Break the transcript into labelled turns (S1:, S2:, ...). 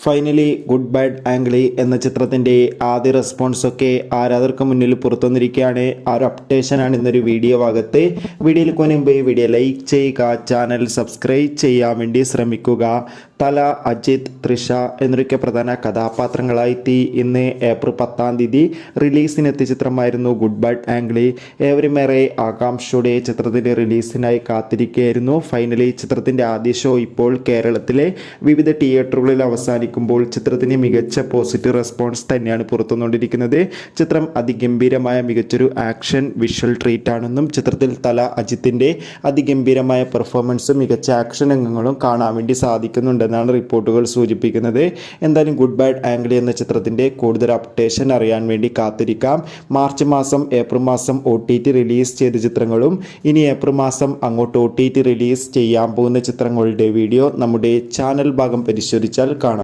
S1: Finally good bad ആംഗ്ലി എന്ന ചിത്രത്തിൻ്റെ ആദ്യ റെസ്പോൺസൊക്കെ ആരാധകർക്ക് മുന്നിൽ പുറത്തു വന്നിരിക്കുകയാണ്. ആ ഒരു അപ്ഡേഷനാണ് ഇന്നൊരു വീഡിയോ ഭാഗത്ത്. വീഡിയോയിൽ മുൻപ് വീഡിയോ ലൈക്ക് ചെയ്യുക, ചാനൽ സബ്സ്ക്രൈബ് ചെയ്യാൻ വേണ്ടി ശ്രമിക്കുക. തല, അജിത്, തൃഷ എന്നൊക്കെ പ്രധാന കഥാപാത്രങ്ങളായി ഇന്ന് ഏപ്രിൽ 10 റിലീസിനെത്തിയ ചിത്രമായിരുന്നു ഗുഡ് ബാഡ് ആംഗ്ലി. ഏവരുമേറെ ആകാംക്ഷയോടെ ചിത്രത്തിൻ്റെ റിലീസിനായി കാത്തിരിക്കുകയായിരുന്നു. ഫൈനലി ചിത്രത്തിൻ്റെ ആദ്യ ഷോ ഇപ്പോൾ കേരളത്തിലെ വിവിധ തിയേറ്ററുകളിൽ അവസാനിക്കുമ്പോൾ ചിത്രത്തിന് മികച്ച പോസിറ്റീവ് റെസ്പോൺസ് തന്നെയാണ് പുറത്തുവന്നുകൊണ്ടിരിക്കുന്നത്. ചിത്രം അതിഗംഭീരമായ മികച്ചൊരു ആക്ഷൻ വിഷ്വൽ ട്രീറ്റ് ആണെന്നും ചിത്രത്തിൽ തല അജിത്തിൻ്റെ അതിഗംഭീരമായ പെർഫോമൻസും മികച്ച ആക്ഷൻ രംഗങ്ങളും കാണാൻ വേണ്ടി സാധിക്കുന്നുണ്ടെന്നാണ് റിപ്പോർട്ടുകൾ സൂചിപ്പിക്കുന്നത്. എന്തായാലും ഗുഡ് ബാഡ് ആംഗ്ലി എന്ന ചിത്രത്തിൻ്റെ കൂടുതൽ അപ്ഡേഷൻ അറിയാൻ വേണ്ടി കാത്തിരിക്കാം. മാർച്ച് മാസം, ഏപ്രിൽ മാസം OTT റിലീസ് ചെയ്ത ചിത്രങ്ങളും ഇനി ഏപ്രിൽ മാസം അങ്ങോട്ട് OTT റിലീസ് ചെയ്യാൻ പോകുന്ന ചിത്രങ്ങളുടെ വീഡിയോ നമ്മുടെ ചാനൽ ഭാഗം പരിശോധിച്ചാൽ കാണാം.